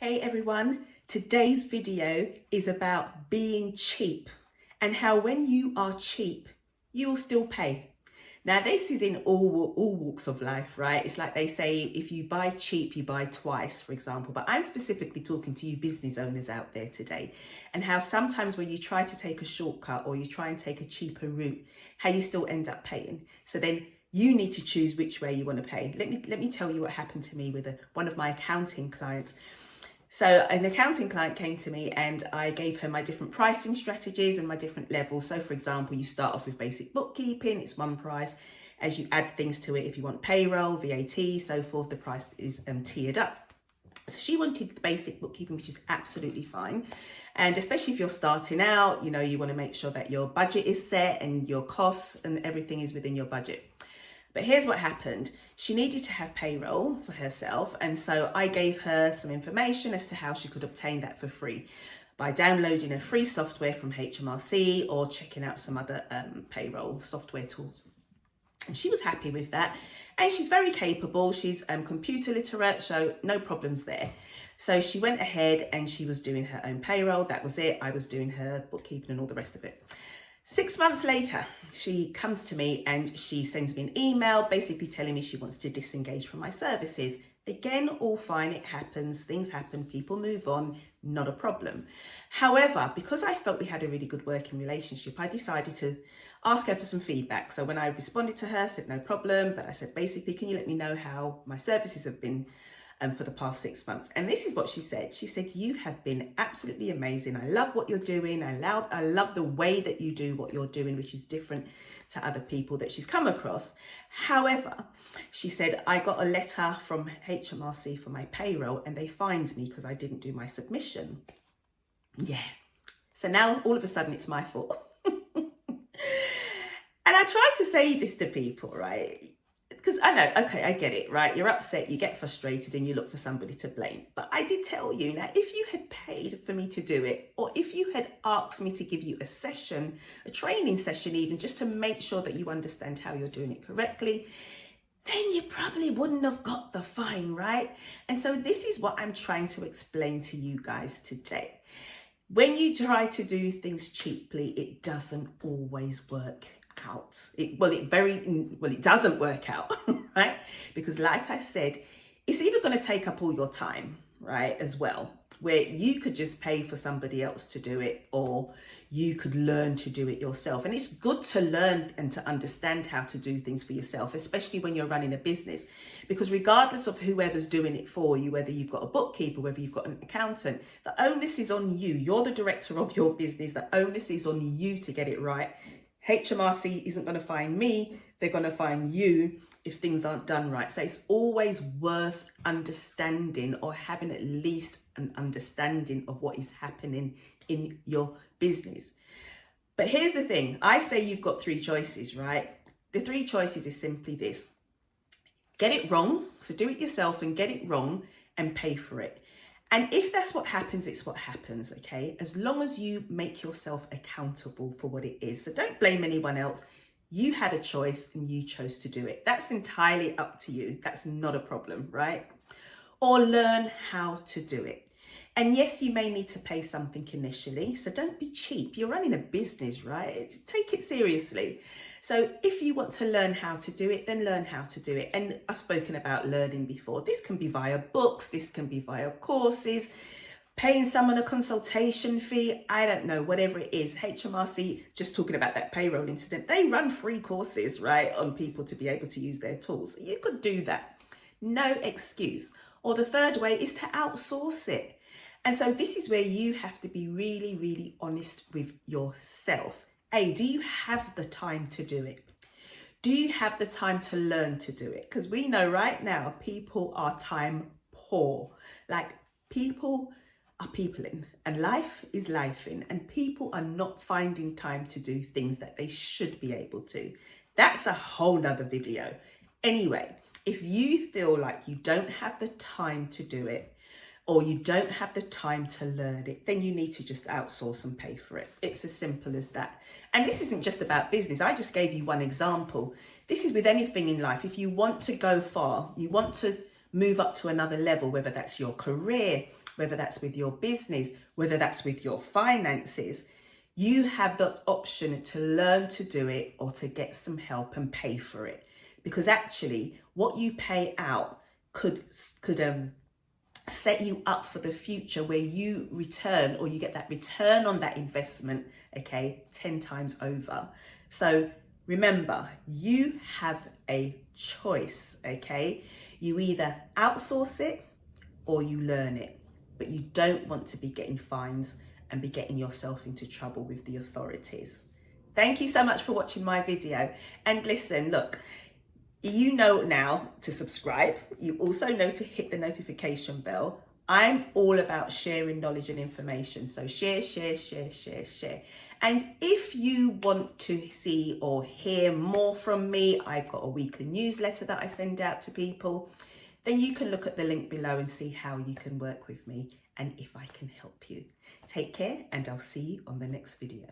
Hey everyone, today's video is about being cheap and how when you are cheap, you will still pay. Now this is in all walks of life, right? It's like they say, if you buy cheap, you buy twice, for example. But I'm specifically talking to you business owners out there today and how sometimes when you try to take a shortcut or you try and take a cheaper route, how you still end up paying. So then you need to choose which way you want to pay. Let me tell you what happened to me with one of my accounting clients. So an accounting client came to me and I gave her my different pricing strategies and my different levels. So for example, you start off with basic bookkeeping, it's one price. As you add things to it, if you want payroll, VAT, so forth, the price is tiered up. So she wanted the basic bookkeeping, which is absolutely fine. And especially if you're starting out, you want to make sure that your budget is set and your costs and everything is within your budget. But here's what happened. She needed to have payroll for herself. And so I gave her some information as to how she could obtain that for free by downloading a free software from HMRC or checking out some other payroll software tools. And she was happy with that. And she's very capable. She's computer literate, so no problems there. So she went ahead and she was doing her own payroll. That was it. I was doing her bookkeeping and all the rest of it. 6 months later, she comes to me and she sends me an email basically telling me she wants to disengage from my services. Again, all fine, it happens, things happen, people move on, not a problem. However, because I felt we had a really good working relationship, I decided to ask her for some feedback. So when I responded to her, I said no problem, but I said basically, can you let me know how my services have been for the past 6 months? And this is what she said. She said, you have been absolutely amazing. I love what you're doing. I love the way that you do what you're doing, which is different to other people that she's come across. However, she said, I got a letter from HMRC for my payroll and they fined me because I didn't do my submission. Yeah. So now all of a sudden it's my fault. And I try to say this to people, right? Because I know, okay, I get it, right? You're upset, you get frustrated and you look for somebody to blame. But I did tell you, now, if you had paid for me to do it, or if you had asked me to give you a session, a training session even, just to make sure that you understand how you're doing it correctly, then you probably wouldn't have got the fine, right? And so this is what I'm trying to explain to you guys today. When you try to do things cheaply, it doesn't always work out. It doesn't work out, right? Because like I said, it's either going to take up all your time, right, as well, where you could just pay for somebody else to do it, or you could learn to do it yourself. And it's good to learn and to understand how to do things for yourself, especially when you're running a business, because regardless of whoever's doing it for you, whether you've got a bookkeeper, whether you've got an accountant, the onus is on you. You're the director of your business. The onus is on you to get it right. HMRC isn't going to find me, they're going to find you if things aren't done right. So it's always worth understanding, or having at least an understanding of what is happening in your business. But here's the thing, I say you've got 3 choices, right? The 3 choices is simply this: get it wrong, so do it yourself and get it wrong and pay for it. And if that's what happens, it's what happens, okay? As long as you make yourself accountable for what it is. So don't blame anyone else. You had a choice and you chose to do it. That's entirely up to you. That's not a problem, right? Or learn how to do it. And yes, you may need to pay something initially. So don't be cheap. You're running a business, right? Take it seriously. So if you want to learn how to do it, then learn how to do it. And I've spoken about learning before. This can be via books. This can be via courses, paying someone a consultation fee. I don't know, whatever it is. HMRC, just talking about that payroll incident, they run free courses, right, on people to be able to use their tools. So you could do that. No excuse. Or the third way is to outsource it. And so this is where you have to be really, really honest with yourself. Do you have the time to do it? Do you have the time to learn to do it? Because we know right now people are time poor. Like, people are peopling and life is lifing, and people are not finding time to do things that they should be able to. That's a whole nother video. Anyway, if you feel like you don't have the time to do it, or you don't have the time to learn it, then you need to just outsource and pay for it. It's as simple as that. And this isn't just about business. I just gave you one example. This is with anything in life. If you want to go far, you want to move up to another level, whether that's your career whether that's with your business, whether that's with your finances, you have the option to learn to do it or to get some help and pay for it. Because actually what you pay out could set you up for the future where you return, or you get that return on that investment, okay, 10 times over. So remember, you have a choice, okay? You either outsource it or you learn it, but you don't want to be getting fines and be getting yourself into trouble with the authorities. Thank you so much for watching my video. And listen, look, you know now to subscribe. You also know to hit the notification bell. I'm all about sharing knowledge and information. So share, share, share, share, share. And if you want to see or hear more from me, I've got a weekly newsletter that I send out to people. Then you can look at the link below and see how you can work with me and if I can help you. Take care, and I'll see you on the next video.